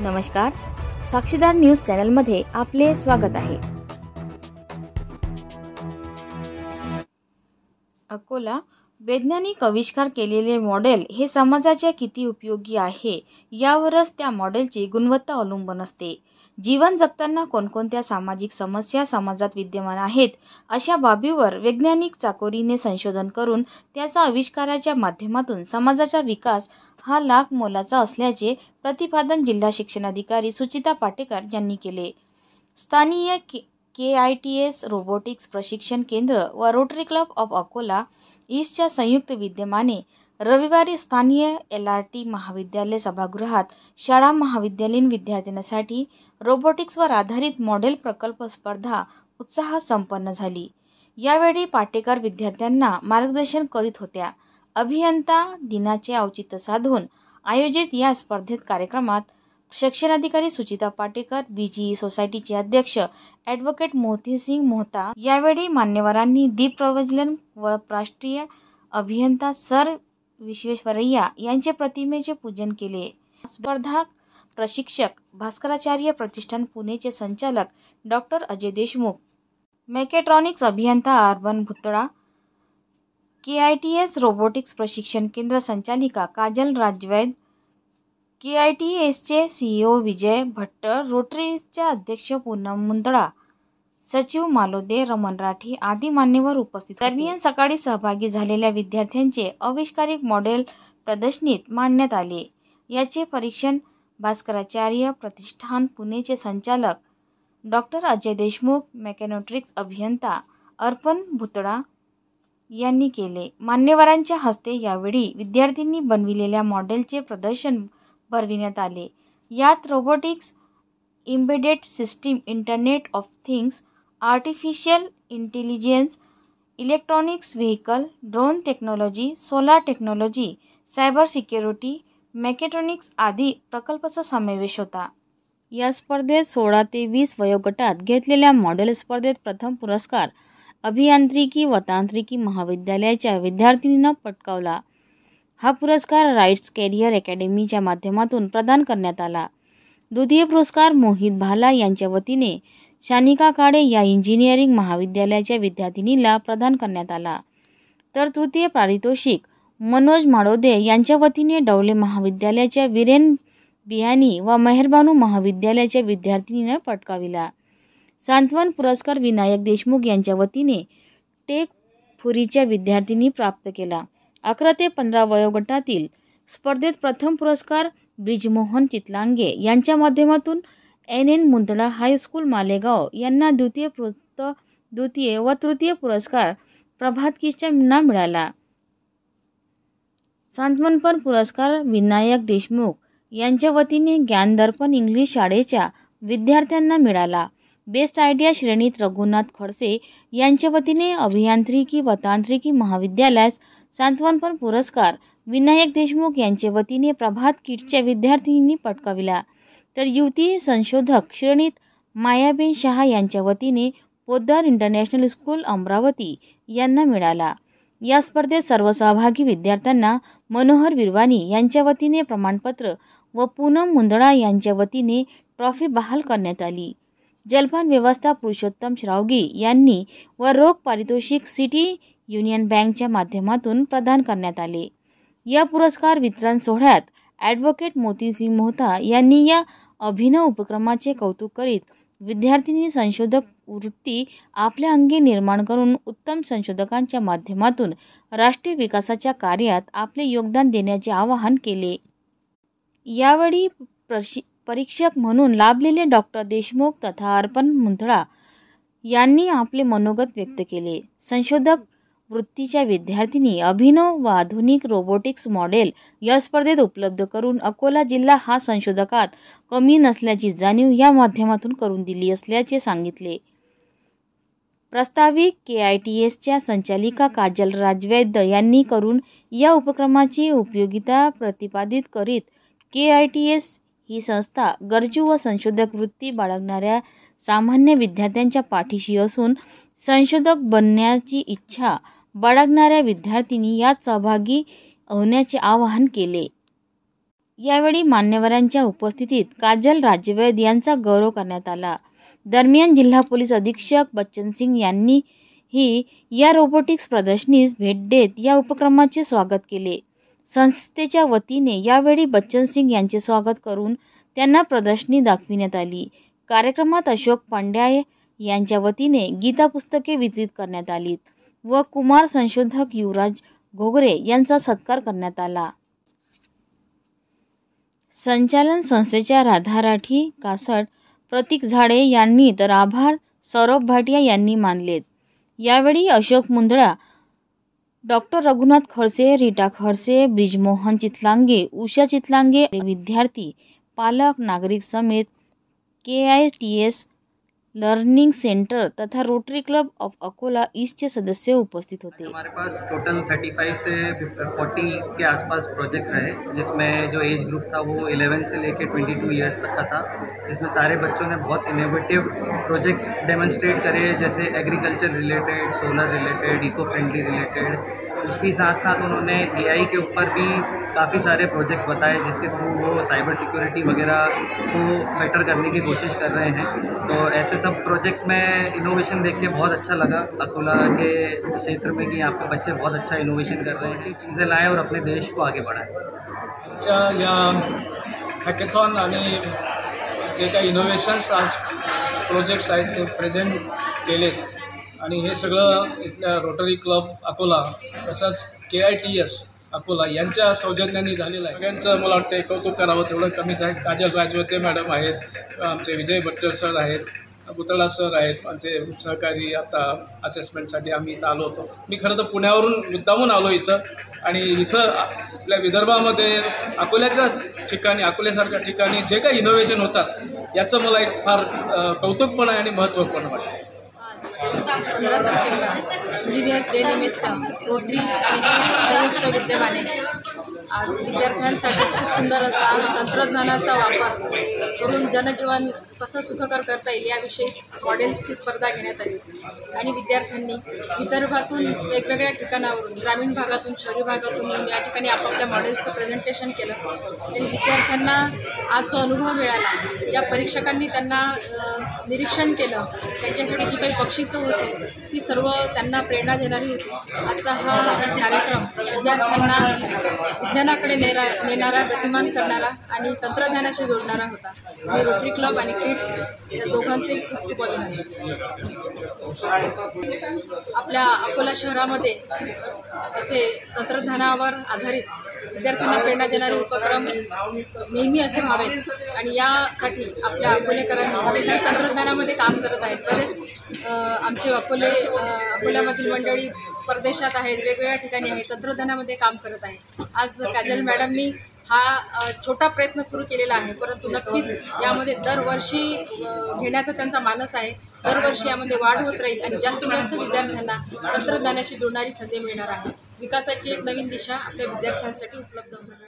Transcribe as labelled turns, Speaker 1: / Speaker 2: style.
Speaker 1: नमस्कार, साक्षीदार न्यूज चॅनलमध्ये आपले स्वागत आहे. अकोला वैज्ञानिक आविष्कार केलेले मॉडेल हे समाजाच्या किती उपयोगी आहे यावरच त्या मॉडेलची गुणवत्ता अवलंबून असते. जीवन जगताना कोणकोणत्या सामाजिक समस्या समाजात विद्यमान आहेत अशा बाबीवर वैज्ञानिक चाकोरीने संशोधन करून त्याचा आविष्काराच्या माध्यमातून समाजाचा विकास हा लाख मोलाचा असल्याचे प्रतिपादन जिल्हा शिक्षणाधिकारी सुचिता पाटेकर यांनी केले. स्थानीय KITS रोबोटिक्स प्रशिक्षण केंद्र व रोटरी क्लब ऑफ अकोला ईस्टच्या संयुक्त विद्यमाने रविवारी स्थानीय LRT महाविद्यालय सभागृहात शाळा महाविद्यालयीन विद्यार्थ्यांसाठी रोबोटिक्सवर आधारित मॉडेल प्रकल्प स्पर्धा उत्साहात संपन्न झाली. यावेळी पाटेकर विद्यार्थ्यांना मार्गदर्शन करीत होत्या. अभियंता दिनाचे औचित्य साधून आयोजित या स्पर्धेत कार्यक्रमात शिक्षणाधिकारी सुचिता पाटेकर, BGE सोसायटीचे अध्यक्ष ॲडव्होकेट मोतीसिंग मोहता, यावेळी मान्यवरांनी दीप प्रज्वलन व राष्ट्रीय अभियंता सर विश्वेश्वरैया यांच्या प्रतिमेचे पूजन केले. स्पर्धा प्रशिक्षक भास्कराचार्य प्रतिष्ठान पुणेचे संचालक डॉक्टर अजय देशमुख, मेकॅट्रॉनिक्स अभियंता अर्बन भुतळा, KITS रोबोटिक्स प्रशिक्षण केंद्र संचालिका काजल राजवैद, KITSचे CEO विजय भट्ट, रोटरीच्या अध्यक्ष पूनम मुंदळा, सचिव मालोदे, रमण राठी आदी मान्यवर उपस्थित होते. दरम्यान सकाळी सहभागी झालेल्या विद्यार्थ्यांचे आविष्कारिक मॉडेल प्रदर्शनीत मांडण्यात आले. याचे परीक्षण भास्कराचार्य प्रतिष्ठान पुणेचे संचालक डॉक्टर अजय देशमुख, मेकॅट्रॉनिक्स अभियंता अर्पण भुतळा यांनी केले. मान्यवरांच्या हस्ते यावेळी विद्यार्थ्यांनी बनविलेल्या मॉडेलचे प्रदर्शन भरविण्यात आले. यात robotics, embedded system, internet of things, artificial intelligence, electronics vehicle, drone technology, solar technology, cyber security, mechatronics आदी प्रकल्पाचा समावेश होता. या स्पर्धेत 16 ते 20 वयोगटात घेतलेल्या मॉडेल स्पर्धेत प्रथम पुरस्कार अभियांत्रिकी व तांत्रिकी महाविद्यालयाच्या विद्यार्थिनीनं पटकावला. हा पुरस्कार राईट्स कॅरियर अकॅडमीच्या माध्यमातून प्रदान करण्यात आला. द्वितीय पुरस्कार मोहित भाला यांच्या वतीने शानिका काळे या इंजिनिअरिंग महाविद्यालयाच्या विद्यार्थिनीला प्रदान करण्यात आला. तर तृतीय पारितोषिक मनोज माडोदे यांच्या वतीने डवले महाविद्यालयाच्या वीरेन बियानी व मेहरबानू महाविद्यालयाच्या विद्यार्थिनीने पटकाविला. सांत्वन पुरस्कार विनायक देशमुख यांच्या वतीने टेक फुरीच्या विद्यार्थिनी प्राप्त केला. 11 ते 15 वयोगटातील स्पर्धेत प्रथम पुरस्कार ब्रिजमोहन चितलांगे यांच्या माध्यमातून NN मुंदडा हायस्कूल मालेगाव यांना, द्वितीय व तृतीय पुरस्कार प्रभात किशच्या मिळाला. सांत्वनपर पुरस्कार विनायक देशमुख यांच्या वतीने ज्ञानदर्पण इंग्लिश शाळेच्या विद्यार्थ्यांना मिळाला. बेस्ट आयडिया श्रेणीत रघुनाथ खडसे यांच्या वतीने अभियांत्रिकी व तांत्रिकी महाविद्यालयास सांत्वनपर पुरस्कार विनायक देशमुख यांच्या वतीने प्रभात किडच्या विद्यार्थिनींनी पटकाविला. तर युवती संशोधक श्रेणीत मायाबेन शहा यांच्या वतीने पोद्दार इंटरनॅशनल स्कूल अमरावती यांना मिळाला. या स्पर्धेत सर्व सहभागी विद्यार्थ्यांना मनोहर विरवानी यांच्या वतीने प्रमाणपत्र व पूनम मुंदळा यांच्या वतीने ट्रॉफी बहाल करण्यात आली. जलपान व्यवस्था पुरुषोत्तम श्रावगी यांनी व रोख पारितोषिक सिटी युनियन बँकच्या माध्यमातून प्रदान करण्यात आले. या पुरस्कार वितरण सोहळ्यात ॲडव्होकेट मोतीसिंग मोहता यांनी या अभिनव उपक्रमाचे कौतुक करीत विद्यार्थिनी संशोधक वृत्ती आपल्या अंगी निर्माण करून उत्तम संशोधकांच्या माध्यमातून राष्ट्रीय विकासाच्या कार्यात आपले योगदान देण्याचे आवाहन केले. यावेळी परीक्षक म्हणून लाभलेले डॉक्टर देशमुख तथा अर्पण मुंदडा यांनी आपले मनोगत व्यक्त केले. संशोधक वृत्तीच्या विद्यार्थिनी अभिनव व आधुनिक रोबोटिक्स मॉडेल या स्पर्धेत उपलब्ध करून अकोला जिल्हा हा संशोधकात कमी नसल्याची जाणीव या माध्यमातून करून दिली असल्याचे सांगितले. प्रास्ताविक KITSच्या संचालिका काजल राजवैद यांनी करून या उपक्रमाची उपयोगिता प्रतिपादित करीत KITS ही संस्था गरजू व संशोधक वृत्ती बाळगणाऱ्या सामान्य विद्यार्थ्यांच्या पाठीशी असून संशोधक बनण्याची इच्छा बाळगणाऱ्या विद्यार्थिनी यात सहभागी होण्याचे आवाहन केले. यावेळी मान्यवरांच्या उपस्थितीत काजल राजवैद यांचा गौरव करण्यात आला। दरम्यान जिल्हा पोलीस अधीक्षक बच्चन सिंग यांनीही या रोबोटिक्स प्रदर्शनीस भेट देत या उपक्रमाचे स्वागत केले। संस्थेच्या वतीने यावेळी बच्चन सिंग यांचे स्वागत करून त्यांना प्रदर्शनी दाखविण्यात आली। कार्यक्रमात अशोक पांड्या यांच्या वतीने गीता पुस्तके वितरित करण्यात आली व कुमार संशोधक युवराज घोगरे यांचा सत्कार करण्यात आला। संचालन संस्थेच्या राधा राठी कासट, प्रतीक झाडे यांनी तर आभार सौरभ भाटिया यांनी मानलेत। यावेळी अशोक मुंदळा, डॉक्टर रघुनाथ खडसे, रीटा खडसे, ब्रिजमोहन चितलांगे, उषा चितलांगे, विद्यार्थी, पालक, नागरिक समेत KITS लर्निंग सेंटर तथा Rotary club of Akola east के सदस्य उपस्थित होते।
Speaker 2: हमारे पास टोटल 35 से 40 के आसपास प्रोजेक्ट्स रहे, जिसमें जो एज ग्रुप था वो 11 से लेकर 22 इयर्स तक का था, जिसमें सारे बच्चों ने बहुत इनोवेटिव प्रोजेक्ट्स डेमोन्स्ट्रेट करे, जैसे agriculture related, solar related, eco friendly related. उसके साथ साथ उन्होंने AI के ऊपर भी काफ़ी सारे प्रोजेक्ट्स बताए, जिसके थ्रू वो साइबर सिक्योरिटी वगैरह को बेटर करने की कोशिश कर रहे हैं। तो ऐसे सब प्रोजेक्ट्स में इनोवेशन देख के बहुत अच्छा लगा अकोला के क्षेत्र में कि यहाँ पे बच्चे बहुत अच्छा इनोवेशन कर रहे हैं कि चीज़ें लाएं और अपने देश को आगे बढ़ाएं।
Speaker 3: या हॅकेथॉन आणि जे काही इनोव्हेशन्स आज प्रोजेक्ट्स आहेत ते प्रेझेंट केले आणि हे सगळं इथल्या रोटरी क्लब अकोला तसंच KITS अकोला यांच्या सौजन्याने झालेलं आहे। सगळ्यांचं मला वाटतं कौतुक करावं तेवढं कमीच आहे। काजल राजवते मॅडम आहेत, आमचे विजय भट्टर सर आहेत, पुतळा सर आहेत, आमचे सहकारी। आता असेसमेंटसाठी आम्ही इथं आलो होतो। मी खरं तर पुण्यावरून मुद्दामून आलो इथं, आणि इथं आपल्या विदर्भामध्ये अकोल्याच्या ठिकाणी, अकोल्यासारख्या ठिकाणी जे काही इनोव्हेशन होतात याचं मला एक फार कौतुक पण आहे आणि महत्त्व पण वाटतं।
Speaker 4: 15 सप्टेंबर इंजिनियर्स डे निमित्त रोटरी आणि संयुक्त विद्यमाने आज विद्यार्थ्यांसाठी खूप सुंदर असा तंत्रज्ञानाचा वापर करून जनजीवन कसं सुखकर करता येईल याविषयी मॉडेल्सची स्पर्धा घेण्यात आली होती। आणि विद्यार्थ्यांनी विदर्भातून वेगवेगळ्या ठिकाणावरून, ग्रामीण भागातून, शहरी भागातून येऊन या ठिकाणी आपापल्या मॉडेल्सचं प्रेझेंटेशन केलं। आणि विद्यार्थ्यांना आज जो अनुभव मिळाला, ज्या परीक्षकांनी त्यांना निरीक्षण केलं, त्यांच्यासाठी जी काही बक्षिसं होती ती सर्व त्यांना प्रेरणा देणारी होती। आजचा हा कार्यक्रम विद्यार्थ्यांना विज्ञानाकडे नेणारा, गतिमान करणारा आणि तंत्रज्ञानाशी जोडणारा होता। मी रोटरी क्लब आणि किड्स या दोघांचेही खूप खूप अभिनंदन। आपल्या अकोला शहरामध्ये असे तंत्रज्ञानावर आधारित विद्यार्थ्यांना प्रेरणा देणारे उपक्रम नेहमी असे व्हावेत, आणि यासाठी आपल्या अकोलेकरांनी जे काही तंत्रज्ञानामध्ये काम करत आहेत, बरेच आमचे अकोल्यामधील मंडळी परदेशात आहेत, वेगवेगळ्या ठिकाणी आहेत, तंत्रज्ञानामध्ये काम करत आहे। आज काजल मॅडमनी हा छोटा प्रयत्न सुरू केलेला आहे, परंतु नक्कीच यामध्ये दरवर्षी घेण्याचा त्यांचा मानस आहे। दरवर्षी यामध्ये वाढ होत राहील आणि जास्तीत जास्त विद्यार्थ्यांना तंत्रज्ञानाशी जोडणारी संधी मिळणार आहे। विकासाची एक नवीन दिशा आपल्या विद्यार्थ्यांसाठी उपलब्ध होईल।